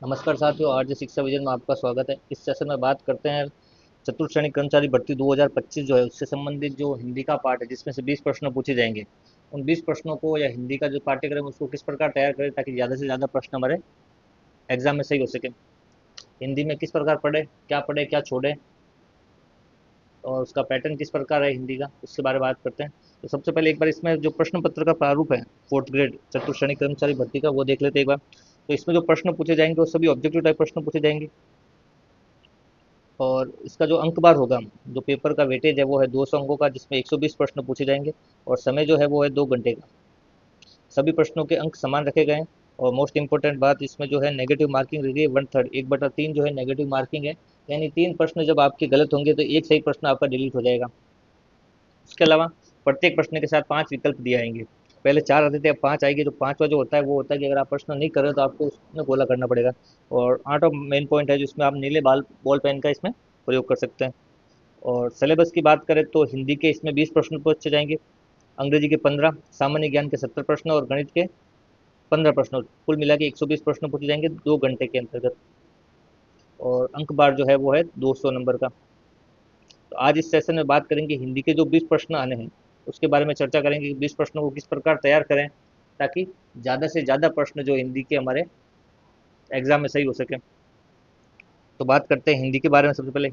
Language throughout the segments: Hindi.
नमस्कार साथियों, आरजे शिक्षा विजन में आपका स्वागत है। इस सेशन में बात करते हैं चतुर्थ श्रेणी कर्मचारी भर्ती 2025 जो है उससे संबंधित जो हिंदी का पार्ट है, जिसमें से 20 प्रश्न पूछे जाएंगे। उन 20 प्रश्नों को या हिंदी का जो पाठ्यक्रम है उसको किस प्रकार तैयार करें ताकि ज़्यादा से ज़्यादा प्रश्न हमारे एग्जाम में सही हो सके। हिंदी में किस प्रकार पढ़े क्या छोड़े, और उसका पैटर्न किस प्रकार है हिंदी का, उसके बारे में बात करते हैं। तो सबसे पहले एक बार इसमें जो प्रश्न पत्र का प्रारूप है फोर्थ ग्रेड चतुर्थ श्रेणी कर्मचारी भर्ती का, वो देख लेते हैं एक बार। तो इसमें जो प्रश्न पूछे जाएंगे वो सभी ऑब्जेक्टिव टाइप प्रश्न पूछे जाएंगे। और इसका जो अंक बार होगा, जो पेपर का वेटेज है वो है 200 अंकों का, जिसमें 120 प्रश्न पूछे जाएंगे। और समय जो है वो है 2 घंटे का। सभी प्रश्नों के अंक समान रखे गए हैं। और मोस्ट इंपॉर्टेंट बात इसमें जो है नेगेटिव मार्किंग रही है 1/3, 1/3 जो है नेगेटिव मार्किंग है। यानी 3 प्रश्न जब आपके गलत होंगे तो एक सही प्रश्न आपका डिलीट हो जाएगा। उसके अलावा प्रत्येक प्रश्न के साथ 5 विकल्प दिए आएंगे। पहले 4 आते थे, अब 5 आएंगे। जो पांचवा जो होता है वो होता है कि अगर आप प्रश्न नहीं कर रहे हो तो आपको उसमें गोला करना पड़ेगा। और 8 मेन पॉइंट है जिसमें आप नीले बॉल पेन का इसमें प्रयोग कर सकते हैं। और सिलेबस की बात करें तो हिंदी के इसमें 20 प्रश्न पूछे जाएंगे, अंग्रेजी के 15, सामान्य ज्ञान के 70 प्रश्न और गणित के 15 प्रश्न। कुल मिला के 120 प्रश्न पूछे जाएंगे 2 घंटे के अंतर्गत। और अंक बार जो है वो है 200 नंबर का। तो आज इस सेशन में बात करेंगे हिंदी के जो 20 प्रश्न आने हैं उसके बारे में चर्चा करेंगे कि 20 प्रश्नों को किस प्रकार तैयार करें ताकि ज़्यादा से ज़्यादा प्रश्न जो हिंदी के हमारे एग्जाम में सही हो सके। तो बात करते हैं हिंदी के बारे में। सबसे पहले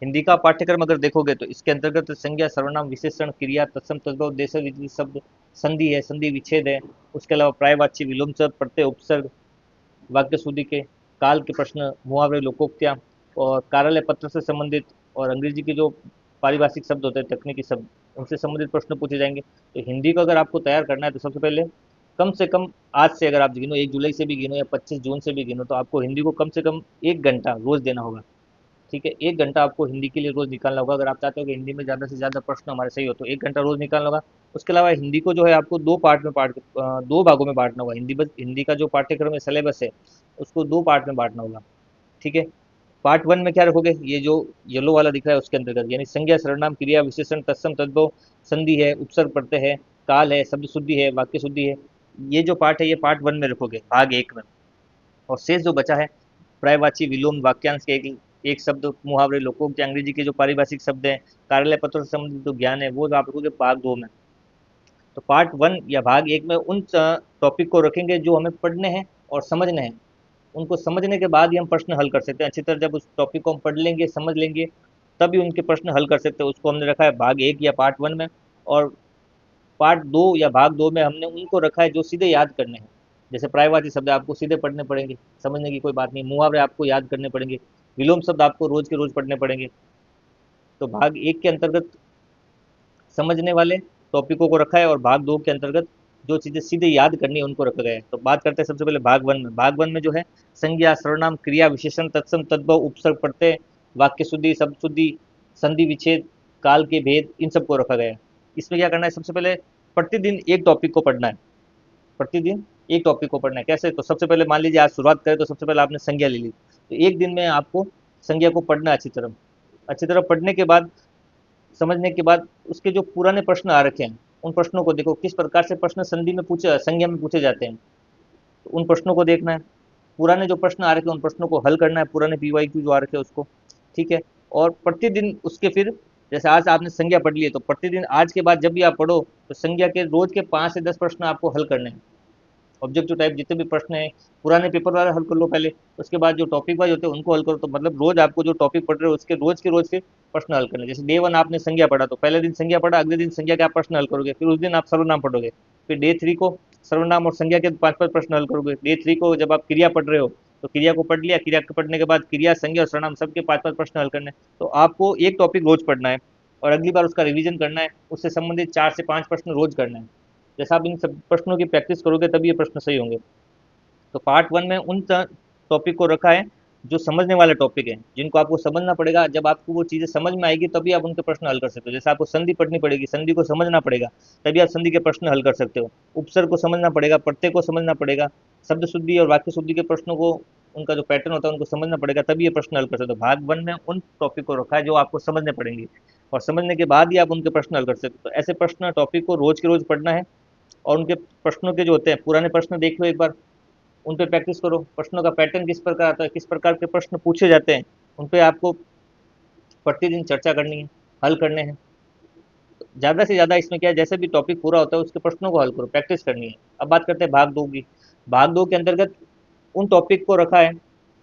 हिंदी का पाठ्यक्रम अगर देखोगे तो इसके अंतर्गत संज्ञा, सर्वनाम, विशेषण, क्रिया, तत्सम, तद्भव, देश विधि शब्द, संधि है, संधि विच्छेद है। उसके अलावा प्रायवाची, विलोम शब्द, प्रत्यय, उपसर्ग, वाक्य शुद्धि के, काल के प्रश्न, मुहावरे, लोकोक्तियाँ और कार्यालय पत्र से संबंधित और अंग्रेजी के जो पारिभाषिक शब्द होते हैं, तकनीकी शब्द, उनसे संबंधित प्रश्न पूछे जाएंगे। तो हिंदी को अगर आपको तैयार करना है तो सबसे पहले कम से कम आज से अगर आप गिनो, 1 जुलाई से भी गिनो या 25 जून से भी गिनो, तो आपको हिंदी को कम से कम 1 घंटा रोज देना होगा। ठीक है, 1 घंटा आपको हिंदी के लिए रोज निकालना होगा अगर आप चाहते हो कि हिंदी में ज़्यादा से ज़्यादा प्रश्न हमारे सही हो, तो 1 घंटा रोज निकालना होगा। उसके अलावा हिंदी को जो है आपको दो भागों में बांटना होगा। हिंदी का जो पाठ्यक्रम है, सिलेबस है, उसको 2 पार्ट में बांटना होगा। ठीक है। पार्ट 1 में क्या रखोगे, ये जो येलो वाला दिख रहा है उसके अंतर्गत, यानी संज्ञा, सर्वनाम, क्रिया, विशेषण, तत्सम, तद्भव, संधि है, उपसर्ग, प्रत्यय है, काल है, शब्द शुद्धि है, वाक्य शुद्धि है। ये जो पार्ट है ये पार्ट 1 में रखोगे, भाग 1 में। और शेष जो बचा है, पर्यायवाची, विलोम, वाक्यांश के एक एक शब्द, मुहावरे, लोकोक्ति, अंग्रेजी के जो पारिभाषिक शब्द हैं, कार्यालय पत्रों से संबंधित जो ज्ञान है वो आप रखोगे भाग 2 में। तो पार्ट 1 या भाग 1 में उन टॉपिक को रखेंगे जो हमें पढ़ने हैं और समझने हैं। उनको समझने के बाद ही हम प्रश्न हल कर सकते हैं। अच्छी तरह जब उस टॉपिक को हम पढ़ लेंगे, समझ लेंगे, तभी उनके प्रश्न हल कर सकते हैं। उसको हमने रखा है भाग 1 या पार्ट 1 में। और पार्ट 2 या भाग 2 में हमने उनको रखा है जो सीधे याद करने हैं। जैसे प्रायवाची शब्द आपको सीधे पढ़ने पड़ेंगे, समझने की कोई बात नहीं। मुहावरे आपको याद करने पड़ेंगे। विलोम शब्द आपको रोज के रोज पढ़ने पड़ेंगे। तो भाग 1 के अंतर्गत समझने वाले टॉपिकों को रखा है, और भाग 2 के अंतर्गत जो चीज़ें सीधे याद करनी है उनको रखा गया है। तो बात करते हैं सबसे पहले भाग 1 में। भाग 1 में जो है संज्ञा, सर्वनाम, क्रिया, विशेषण, तत्सम, तद्भव, उपसर्ग, प्रत्यय, वाक्य शुद्धि, शब्द शुद्धि, संधि विच्छेद, काल के भेद, इन सबको रखा गया है। इसमें क्या करना है, सबसे पहले प्रतिदिन एक टॉपिक को पढ़ना है। प्रतिदिन एक टॉपिक को पढ़ना है। कैसे, तो सबसे पहले मान लीजिए आज शुरुआत करें तो सबसे पहले आपने संज्ञा ले ली, तो एक दिन में आपको संज्ञा को पढ़ना है अच्छी तरह पढ़ने के बाद, समझने के बाद, उसके जो पुराने प्रश्न आ रखे हैं उन प्रश्नों को देखो, किस प्रकार से प्रश्न संधि में पूछे, संज्ञा में पूछे जाते हैं। तो उन प्रश्नों को देखना है। पुराने जो प्रश्न आ रखे हैं उन प्रश्नों को हल करना है, पुराने पीवाईक्यू जो आ रखे हैं उसको। ठीक है। और प्रतिदिन उसके फिर, जैसे आज आपने संज्ञा पढ़ ली है तो प्रतिदिन आज के बाद जब भी आप पढ़ो तो संज्ञा के रोज के 5 से 10 प्रश्न आपको हल करने हैं। ऑब्जेक्टिव टाइप जितने भी प्रश्न हैं पुराने पेपर वाले हल कर लो पहले। उसके बाद जो टॉपिक वाइज होते हैं उनको हल करो। तो मतलब रोज आपको जो टॉपिक पढ़ रहे हो उसके रोज के प्रश्न हल करने। जैसे डे 1 आपने संज्ञा पढ़ा तो पहले दिन संज्ञा पढ़ा, अगले दिन संज्ञा के आप प्रश्न हल करोगे, फिर उस दिन आप सर्वनाम पढ़ोगे। फिर डे 3 को सर्वनाम और संज्ञा के 5 5 प्रश्न हल करोगे। डे 3 को जब आप क्रिया पढ़ रहे हो तो क्रिया को पढ़ लिया, क्रिया को पढ़ने के बाद क्रिया, संज्ञा और सर्वनाम सबके 5 5 प्रश्न हल करने। तो आपको एक टॉपिक रोज पढ़ना है और अगली बार उसका रिवीजन करना है, उससे संबंधित 4 से 5 प्रश्न रोज करना है। जैसा आप इन सब प्रश्नों की प्रैक्टिस करोगे तभी ये प्रश्न सही होंगे। तो पार्ट 1 में उन टॉपिक को रखा है जो समझने वाले टॉपिक हैं, जिनको आपको समझना पड़ेगा। जब आपको वो चीज़ें समझ में आएगी तभी आप उनके प्रश्न हल कर सकते हो। जैसे आपको संधि पढ़नी पड़ेगी, संधि को समझना पड़ेगा, तभी आप संधि के प्रश्न हल कर सकते हो। उपसर्ग को समझना पड़ेगा, प्रत्यय को समझना पड़ेगा, शब्द शुद्धि और वाक्य शुद्धि के प्रश्नों को, उनका जो पैटर्न होता है उनको समझना पड़ेगा, तभी ये प्रश्न हल कर सकते हो। भाग 1 में उन टॉपिक को रखा है जो आपको समझने पड़ेंगे, और समझने के बाद ही आप उनके प्रश्न हल कर सकते हो। तो ऐसे प्रश्न टॉपिक को रोज के रोज पढ़ना है। और उनके प्रश्नों के जो होते हैं पुराने प्रश्न देख लो एक बार, उन पे प्रैक्टिस करो। प्रश्नों का पैटर्न किस प्रकार आता है, किस प्रकार के प्रश्न पूछे जाते हैं, उन पे आपको प्रतिदिन चर्चा करनी है, हल करने हैं। ज़्यादा से ज़्यादा इसमें क्या है, जैसे भी टॉपिक पूरा होता है उसके प्रश्नों को हल करो, प्रैक्टिस करनी है। अब बात करते हैं भाग दो की। भाग दो के अंतर्गत उन टॉपिक को रखा है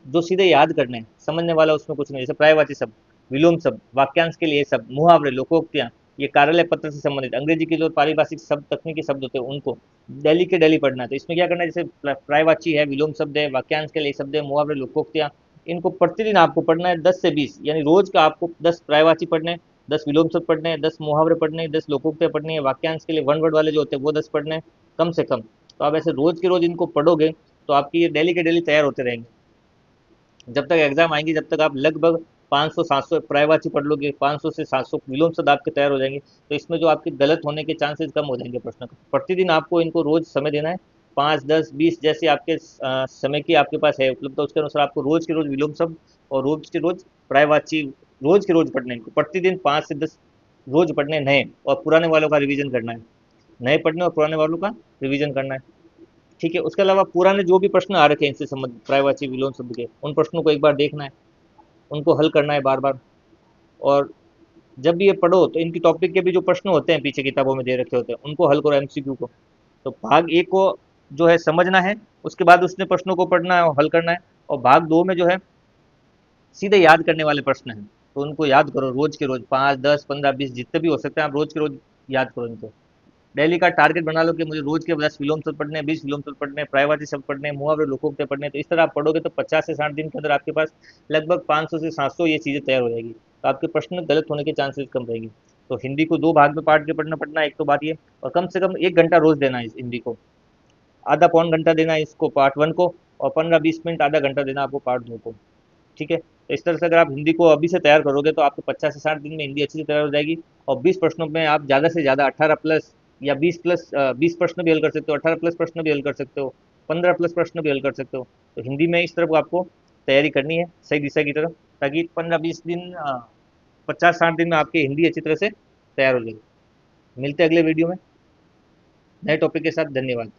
जो सीधे याद करने हैं, समझने वाला उसमें कुछ नहीं। जैसे पर्यायवाची शब्द, विलोम शब्द, वाक्यांश के लिए शब्द, मुहावरे, लोकोक्तियाँ, ये कार्यालय पत्र से संबंधित अंग्रेजी के जो पारिभाषिक शब्द, तकनीकी शब्द होते हैं, उनको डेली के डेली पढ़ना है। तो इसमें क्या करना है, जैसे पर्यायवाची है, विलोम शब्द है, वाक्यांश के लिए शब्द है, मुहावरे, लोकोक्तियाँ, इनको प्रतिदिन आपको पढ़ना है 10 से 20, यानी रोज का आपको 10 पर्यायवाची पढ़ने हैं, 10 विलोम शब्द पढ़ने हैं, 10 मुहावरे पढ़ने हैं, 10 लोकोक्तियाँ पढ़नी है, वाक्यांश के लिए वन वर्ड वाले जो होते हैं वो 10 पढ़ने हैं, कम से कम। तो आप ऐसे रोज के रोज इनको पढ़ोगे तो आपकी ये डेली के डेली तैयार होते रहेंगे। जब तक एग्जाम आएंगी, जब तक आप लगभग 500-700 पर्यायवाची पढ़ लोगे, 500 से 700 विलोम शब्द आपके तैयार हो जाएंगे। तो इसमें जो आपके गलत होने के चांसेस कम हो जाएंगे प्रश्न का। प्रतिदिन आपको इनको रोज समय देना है, 5, 10, 20 जैसे आपके समय की आपके पास है उपलब्ध, उसके अनुसार आपको रोज के रोज विलोम शब्द और रोज के रोज पर्यायवाची रोज के रोज पढ़ने हैं। इनको प्रतिदिन 5 से 10 रोज पढ़ने हैं नए, और पुराने वालों का रिवीजन करना है। नए पढ़ने और पुराने वालों का रिवीजन करना है। ठीक है, उसके अलावा पुराने जो भी प्रश्न आ रखे हैं इनसे संबंधित पर्यायवाची विलोम शब्द के, उन प्रश्नों को एक बार देखना है, उनको हल करना है बार बार। और जब भी ये पढ़ो तो इनकी टॉपिक के भी जो प्रश्न होते हैं पीछे किताबों में दे रखे होते हैं, उनको हल करो, एमसीक्यू को। तो भाग एक को जो है समझना है, उसके बाद उसने प्रश्नों को पढ़ना है और हल करना है। और भाग दो में जो है सीधे याद करने वाले प्रश्न हैं, तो उनको याद करो रोज के रोज, 5, 10, 15, 20 जितने भी हो सकते हैं आप रोज के रोज याद करो इनको। डेली का टारगेट बना लो कि मुझे रोज के 10 विलोम शब्द पढ़ने हैं, 20 विलोम शब्द पढ़ने हैं, पर्यायवाची शब्द पढ़ने हैं, मुहावरे, लोकोक्ति पढ़ने हैं। तो इस तरह आप पढ़ोगे तो 50 से 60 दिन के अंदर आपके पास लगभग 500 से 700 ये चीज़ें तैयार हो जाएगी। तो आपके प्रश्न गलत होने के चांसेस कम रहेंगे। तो हिंदी को दो भाग में बांट के पढ़ना एक तो बात ये। और कम से कम 1 घंटा रोज देना है इस हिंदी को, आधा पौन घंटा देना है इसको पार्ट वन को, और 15-20 मिनट आधा घंटा देना आपको पार्ट दो को। ठीक है, तो इस तरह से अगर आप हिंदी को अभी से तैयार करोगे तो आपको 50 से 60 दिन में हिंदी अच्छी से तैयार हो जाएगी। और 20 प्रश्नों में आप ज़्यादा से ज़्यादा 18+ या 20+, 20 प्रश्न भी हल कर सकते हो, 18+ प्रश्न भी हल कर सकते हो, 15+ प्रश्न भी हल कर सकते हो। तो हिंदी में इस तरफ आपको तैयारी करनी है सही दिशा की तरफ, ताकि 15-20 दिन, 50-60 दिन में आपकी हिंदी अच्छी तरह से तैयार हो जाएगी। मिलते हैं अगले वीडियो में नए टॉपिक के साथ। धन्यवाद।